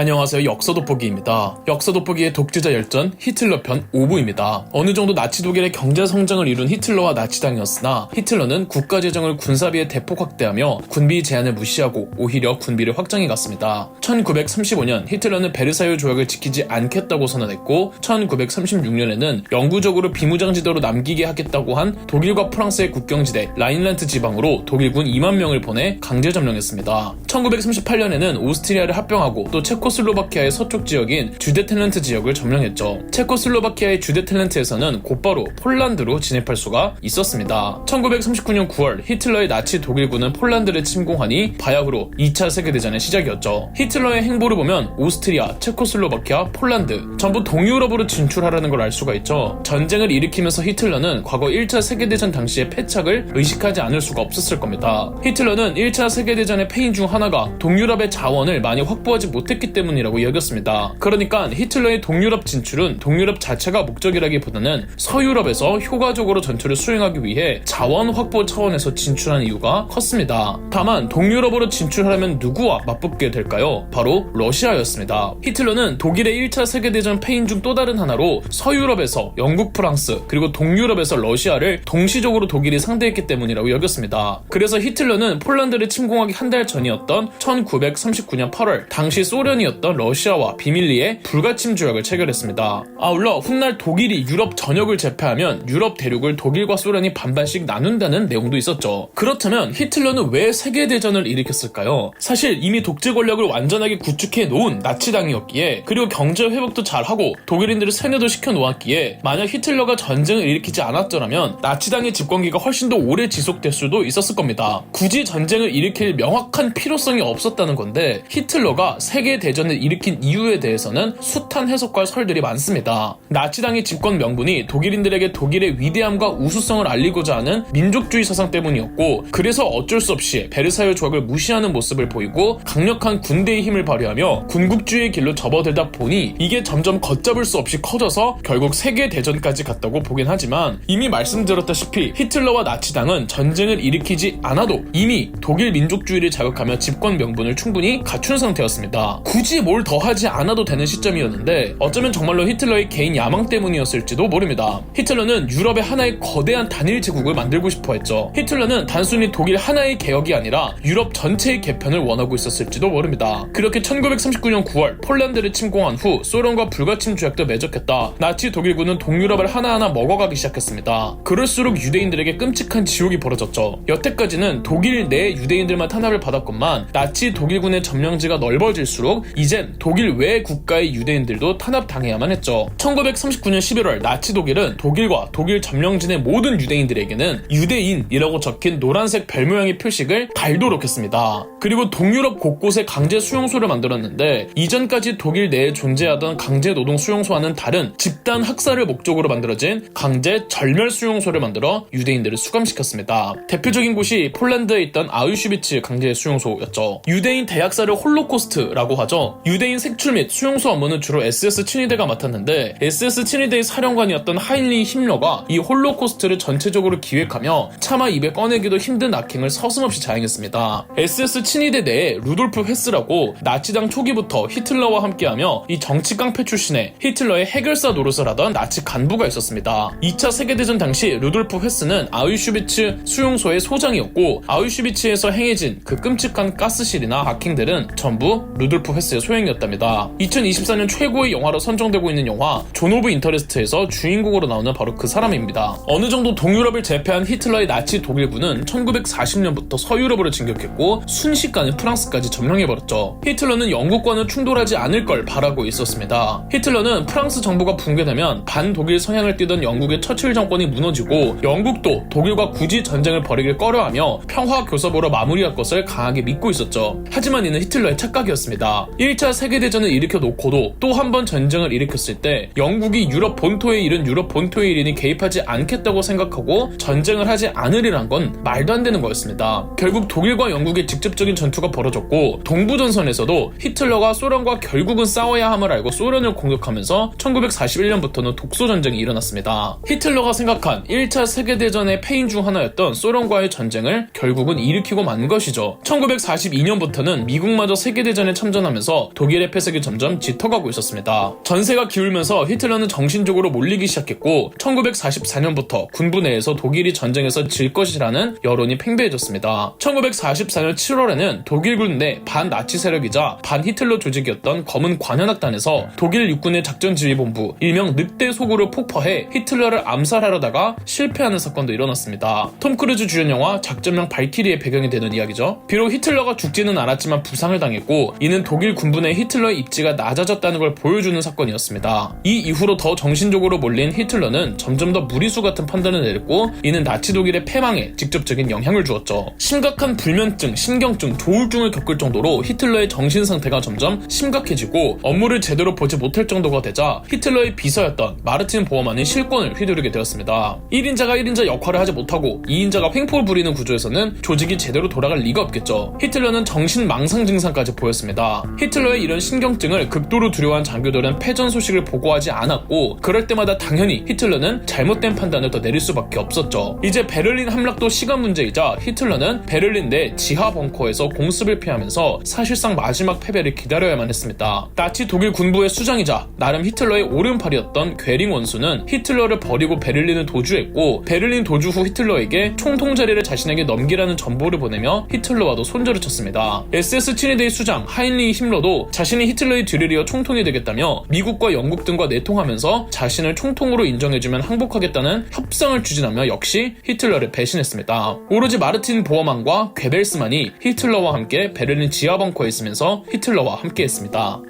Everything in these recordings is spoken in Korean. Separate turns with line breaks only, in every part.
안녕하세요. 역사 돋보기입니다. 역사 돋보기의 독재자 열전 히틀러 편 5부입니다. 어느 정도 나치 독일의 경제 성장을 이룬 히틀러와 나치당이었으나 히틀러는 국가 재정을 군사비에 대폭 확대하며 군비 제한을 무시하고 오히려 군비를 확장해 갔습니다. 1935년 히틀러는 베르사유 조약을 지키지 않겠다고 선언했고 1936년에는 영구적으로 비무장지대로 남기게 하겠다고 한 독일과 프랑스의 국경지대 라인란트 지방으로 독일군 2만 명을 보내 강제 점령했습니다. 1938년에는 오스트리아를 합병하고 또 체코슬로바키아의 서쪽 지역인 주데텔렌트 지역을 점령했죠. 체코슬로바키아의 주데텔렌트에서는 곧바로 폴란드로 진입할 수가 있었습니다. 1939년 9월 히틀러의 나치 독일군은 폴란드를 침공하니 바야흐로 2차 세계대전의 시작이었죠. 히틀러의 행보를 보면 오스트리아, 체코슬로바키아, 폴란드 전부 동유럽으로 진출하라는 걸 알 수가 있죠. 전쟁을 일으키면서 히틀러는 과거 1차 세계대전 당시의 패착을 의식하지 않을 수가 없었을 겁니다. 히틀러는 1차 세계대전의 패인 중 하나가 동유럽의 자원을 많이 확보하지 못했기 때문이라고 여겼습니다. 그러니까 히틀러의 동유럽 진출은 동유럽 자체가 목적이라기보다는 서유럽에서 효과적으로 전투를 수행하기 위해 자원 확보 차원에서 진출한 이유가 컸습니다. 다만 동유럽으로 진출하려면 누구와 맞붙게 될까요? 바로 러시아였습니다. 히틀러는 독일의 1차 세계대전 패인 중 또 다른 하나로 서유럽에서 영국, 프랑스 그리고 동유럽에서 러시아를 동시적으로 독일이 상대했기 때문이라고 여겼습니다. 그래서 히틀러는 폴란드를 침공하기 한 달 전이었던 1939년 8월 당시 소련이었던 러시아와 비밀리에 불가침 조약을 체결했습니다. 아울러 훗날 독일이 유럽 전역을 제패하면 유럽 대륙을 독일과 소련이 반반씩 나눈다는 내용도 있었죠. 그렇다면 히틀러는 왜 세계대전을 일으켰을까요? 사실 이미 독재 권력을 완전하게 구축해 놓은 나치당이었기에 그리고 경제 회복도 잘하고 독일인들을 세뇌도 시켜 놓았기에 만약 히틀러가 전쟁을 일으키지 않았더라면 나치당의 집권기가 훨씬 더 오래 지속될 수도 있었을 겁니다. 굳이 전쟁을 일으킬 명확한 필요성이 없었다는 건데 히틀러가 세계대전을 일으킨 이유에 대해서는 숱한 해석과 설들이 많습니다. 나치당의 집권 명분이 독일인들에게 독일의 위대함과 우수성을 알리고자 하는 민족주의 사상 때문이었고 그래서 어쩔 수 없이 베르사유 조약을 무시하는 모습을 보이고 강력한 군대의 힘을 발휘하며 군국주의의 길로 접어들다 보니 이게 점점 걷잡을 수 없이 커져서 결국 세계대전까지 갔다고 보긴 하지만 이미 말씀드렸다시피 히틀러와 나치당은 전쟁을 일으키지 않아도 이미 독일 민족주의를 자극하며 집권 명분을 충분히 갖춘 상태였습니다. 굳이 뭘 더 하지 않아도 되는 시점이었는데 어쩌면 정말로 히틀러의 개인 야망 때문이었을지도 모릅니다. 히틀러는 유럽의 하나의 거대한 단일 제국을 만들고 싶어 했죠. 히틀러는 단순히 독일 하나의 개혁이 아니라 유럽 전체의 개편을 원하고 있었을지도 모릅니다. 그렇게 1939년 9월 폴란드를 침공한 후 소련과 불가침 조약도 맺었겠다. 나치 독일군은 동유럽을 하나하나 먹어가기 시작했습니다. 그럴수록 유대인들에게 끔찍한 지옥이 벌어졌죠. 여태까지는 독일 내 유대인들만 탄압을 받았건만 나치 독일군의 점령지가 넓어질수록 이젠 독일 외 국가의 유대인들도 탄압당해야만 했죠. 1939년 11월 나치 독일은 독일과 독일 점령진의 모든 유대인들에게는 유대인이라고 적힌 노란색 별 모양의 표식을 달도록 했습니다. 그리고 동유럽 곳곳에 강제 수용소를 만들었는데 이전까지 독일 내에 존재하던 강제 노동 수용소와는 다른 집단 학살을 목적으로 만들어진 강제 절멸 수용소를 만들어 유대인들을 수감시켰습니다. 대표적인 곳이 폴란드에 있던 아우슈비츠 강제 수용소였죠. 유대인 대학살을 홀로코스트라고 하죠. 유대인 색출 및 수용소 업무는 주로 SS 친위대가 맡았는데 SS 친위대의 사령관이었던 하인리 힘러가 이 홀로코스트를 전체적으로 기획하며 차마 입에 꺼내기도 힘든 악행을 서슴없이 자행했습니다. SS 친위대 내에 루돌프 헤스라고 나치당 초기부터 히틀러와 함께하며 이 정치 깡패 출신의 히틀러의 해결사 노릇을 하던 나치 간부가 있었습니다. 2차 세계대전 당시 루돌프 헤스는 아우슈비츠 수용소의 소장이었고 아우슈비츠에서 행해진 그 끔찍한 가스실이나 악행들은 전부 루돌프 헤스의 소행이었답니다. 2024년 최고의 영화로 선정되고 있는 영화 존 오브 인터레스트에서 주인공으로 나오는 바로 그 사람입니다. 어느 정도 동유럽을 제패한 히틀러의 나치 독일군은 1940년부터 서유럽으로 진격했고 순식간에 프랑스까지 점령해버렸죠. 히틀러는 영국과는 충돌하지 않을 걸 바라고 있었습니다. 히틀러는 프랑스 정부가 붕괴되면 반독일 성향을 띠던 영국의 처칠 정권이 무너지고 영국도 독일과 굳이 전쟁을 벌이길 꺼려하며 평화 교섭으로 마무리할 것을 강하게 믿고 있었죠. 하지만 이는 히틀러의 착각이었습니다. 1차 세계대전을 일으켜놓고도 또 한 번 전쟁을 일으켰을 때 영국이 유럽 본토에 이른 유럽 본토의 일인이 개입하지 않겠다고 생각하고 전쟁을 하지 않으리란 건 말도 안 되는 거였습니다. 결국 독일과 영국의 직접적인 전투가 벌어졌고 동부전선에서도 히틀러가 소련과 결국은 싸워야 함을 알고 소련을 공격하면서 1941년부터는 독소전쟁이 일어났습니다. 히틀러가 생각한 1차 세계대전의 패인 중 하나였던 소련과의 전쟁을 결국은 일으키고 만 것이죠. 1942년부터는 미국마저 세계대전에 참전하면서 이루어지면서 독일의 폐색이 점점 짙어가고 있었습니다. 전세가 기울면서 히틀러는 정신적으로 몰리기 시작했고 1944년부터 군부 내에서 독일이 전쟁에서 질 것이라는 여론이 팽배해졌습니다. 1944년 7월에는 독일군 내 반나치 세력이자 반히틀러 조직이었던 검은 관현악단에서 독일 육군의 작전지휘본부 일명 늑대 소굴을 폭파해 히틀러를 암살하려다가 실패하는 사건도 일어났습니다. 톰 크루즈 주연 영화 작전명 발키리의 배경이 되는 이야기죠. 비록 히틀러가 죽지는 않았지만 부상을 당했고 이는 독일 군부 내 히틀러의 입지가 낮아졌다는 걸 보여주는 사건이었습니다. 이 이후로 더 정신적으로 몰린 히틀러는 점점 더 무리수 같은 판단을 내렸고 이는 나치 독일의 패망에 직접적인 영향을 주었죠. 심각한 불면증, 신경증, 조울증을 겪을 정도로 히틀러의 정신 상태가 점점 심각해지고 업무를 제대로 보지 못할 정도가 되자 히틀러의 비서였던 마르틴 보어만이 실권을 휘두르게 되었습니다. 1인자가 1인자 역할을 하지 못하고 2인자가 횡포를 부리는 구조에서는 조직이 제대로 돌아갈 리가 없겠죠. 히틀러는 정신망상 증상까지 보였습니다. 히틀러의 이런 신경증을 극도로 두려워한 장교들은 패전 소식을 보고하지 않았고 그럴 때마다 당연히 히틀러는 잘못된 판단을 더 내릴 수밖에 없었죠. 이제 베를린 함락도 시간 문제이자 히틀러는 베를린 내 지하 벙커에서 공습을 피하면서 사실상 마지막 패배를 기다려야만 했습니다. 나치 독일 군부의 수장이자 나름 히틀러의 오른팔이었던 괴링 원수는 히틀러를 버리고 베를린을 도주했고 베를린 도주 후 히틀러에게 총통 자리를 자신에게 넘기라는 전보를 보내며 히틀러와도 손절을 쳤습니다. SS 친위대의 수장 하인리히 힘러도 자신이 히틀러의 뒤를 이어 총통이 되겠다며 미국과 영국 등과 내통하면서 자신을 총통으로 인정해주면 항복하겠다는 협상을 추진하며 역시 히틀러를 배신했습니다. 오로지 마르틴 보어만과 괴벨스만이 히틀러와 함께 베를린 지하 벙커에 있으면서 히틀러와 함께했습니다.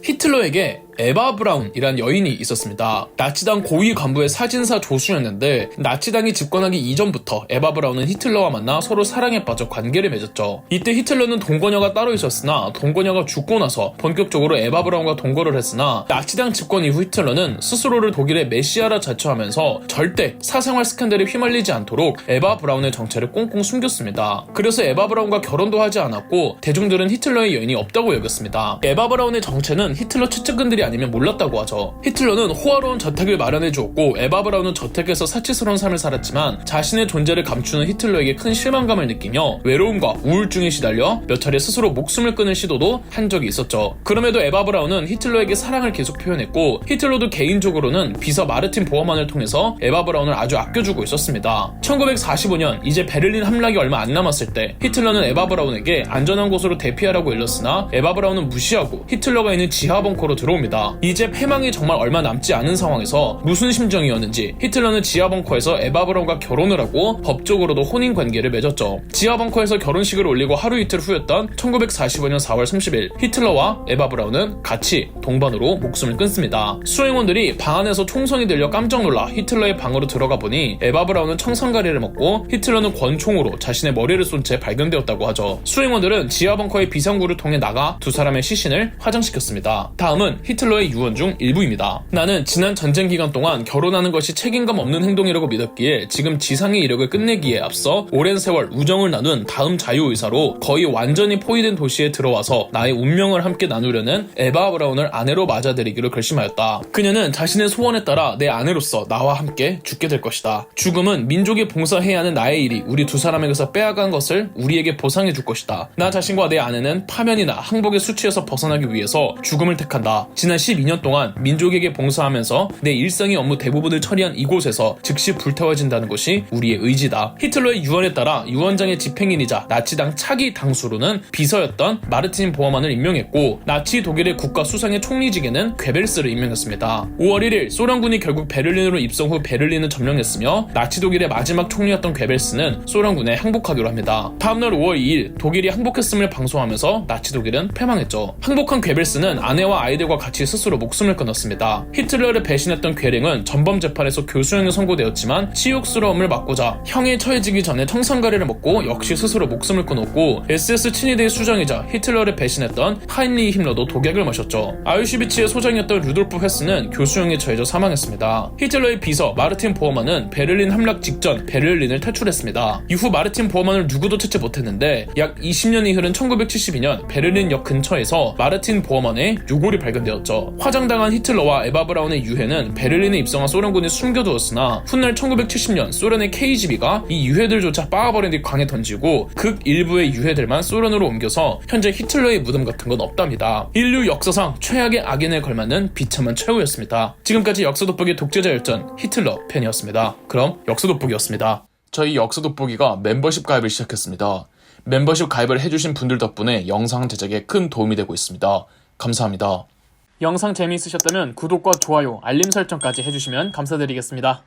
히틀러에게 에바 브라운이란 여인이 있었습니다. 나치당 고위 간부의 사진사 조수였는데 나치당이 집권하기 이전부터 에바 브라운은 히틀러와 만나 서로 사랑에 빠져 관계를 맺었죠. 이때 히틀러는 동거녀가 따로 있었으나 동거녀가 죽고 나서 본격적으로 에바 브라운과 동거를 했으나 나치당 집권 이후 히틀러는 스스로를 독일의 메시아라 자처하면서 절대 사생활 스캔들에 휘말리지 않도록 에바 브라운의 정체를 꽁꽁 숨겼습니다. 그래서 에바 브라운과 결혼도 하지 않았고 대중들은 히틀러의 여인이 없다고 여겼습니다. 에바 브라운의 정체는 히틀러 측근들이 아니면 몰랐다고 하죠. 히틀러는 호화로운 저택을 마련해 주었고 에바 브라운은 저택에서 사치스러운 삶을 살았지만 자신의 존재를 감추는 히틀러에게 큰 실망감을 느끼며 외로움과 우울증에 시달려 몇 차례 스스로 목숨을 끊을 시도도 한 적이 있었죠. 그럼에도 에바 브라운은 히틀러에게 사랑을 계속 표현했고 히틀러도 개인적으로는 비서 마르틴 보어만을 통해서 에바 브라운을 아주 아껴주고 있었습니다. 1945년 이제 베를린 함락이 얼마 안 남았을 때 히틀러는 에바 브라운에게 안전한 곳으로 대피하라고 일렀으나 에바 브라운은 무시하고 히틀러가 있는 지하 벙커로 들어옵니다. 이제 패망이 정말 얼마 남지 않은 상황에서 무슨 심정이었는지 히틀러는 지하 벙커에서 에바 브라운과 결혼을 하고 법적으로도 혼인 관계를 맺었죠. 지하 벙커에서 결혼식을 올리고 하루 이틀 후였던 1945년 4월 30일 히틀러와 에바 브라운은 같이 동반으로 목숨을 끊습니다. 수행원들이 방 안에서 총성이 들려 깜짝 놀라 히틀러의 방으로 들어가 보니 에바 브라운은 청산가리를 먹고 히틀러는 권총으로 자신의 머리를 쏜 채 발견되었다고 하죠. 수행원들은 지하 벙커의 비상구를 통해 나가 두 사람의 시신을 화장시켰습니다. 다음은 히틀러의 유언 중 일부입니다. 나는 지난 전쟁 기간 동안 결혼하는 것이 책임감 없는 행동이라고 믿었기에 지금 지상의 이력을 끝내기에 앞서 오랜 세월 우정을 나눈 다음 자유의사로 거의 완전히 포위된 도시에 들어와서 나의 운명을 함께 나누려는 에바 브라운을 아내로 맞아들이기로 결심하였다. 그녀는 자신의 소원에 따라 내 아내로서 나와 함께 죽게 될 것이다. 죽음은 민족이 봉사해야 하는 나의 일이 우리 두 사람에게서 빼앗간 것을 우리에게 보상해 줄 것이다. 나 자신과 내 아내는 파면이나 항복의 수치에서 벗어나기 위해서 죽음을 택한다. 지난 12년 동안 민족에게 봉사하면서 내 일상의 업무 대부분을 처리한 이곳에서 즉시 불태워진다는 것이 우리의 의지다. 히틀러의 유언에 따라 유언장의 집행인이자 나치당 차기 당수로는 비서였던 마르틴 보어만을 임명했고 나치 독일의 국가 수상의 총리직에는 괴벨스를 임명했습니다. 5월 1일 소련군이 결국 베를린으로 입성 후 베를린을 점령했으며 나치 독일의 마지막 총리였던 괴벨스는 소련군에 항복하기로 합니다. 다음날 5월 2일 독일이 항복했음을 방송하면서 나치 독일은 패망했죠. 항복한 괴벨스는 아내와 아이들과 같이 스스로 목숨을 끊었습니다. 히틀러를 배신했던 괴링은 전범 재판에서 교수형에 선고되었지만 치욕스러움을 막고자 형에 처해지기 전에 청산가리를 먹고 역시 스스로 목숨을 끊었고 SS 친위대의 수장이자 히틀러를 배신했던 하인리히 힘러도 독약을 마셨죠. 아우슈비츠의 소장이었던 루돌프 헤스는 교수형에 처해져 사망했습니다. 히틀러의 비서 마르틴 보어만은 베를린 함락 직전 베를린을 탈출했습니다. 이후 마르틴 보어만을 누구도 찾지 못했는데 약 20년이 흐른 1972년 베를린역 근처에서 마르틴 보어만의 유골이 발견되었죠. 거죠. 화장당한 히틀러와 에바 브라운의 유해는 베를린에 입성한 소련군이 숨겨두었으나 훗날 1970년 소련의 KGB가 이 유해들조차 빻아버린 뒤 강에 던지고 극 일부의 유해들만 소련으로 옮겨서 현재 히틀러의 무덤 같은 건 없답니다. 인류 역사상 최악의 악인에 걸맞는 비참한 최후였습니다. 지금까지 역사 돋보기 독재자 열전 히틀러 편이었습니다. 그럼 역사 돋보기였습니다. 저희 역사 돋보기가 멤버십 가입을 시작했습니다. 멤버십 가입을 해주신 분들 덕분에 영상 제작에 큰 도움이 되고 있습니다. 감사합니다. 영상 재미있으셨다면 구독과 좋아요, 알림 설정까지 해주시면 감사드리겠습니다.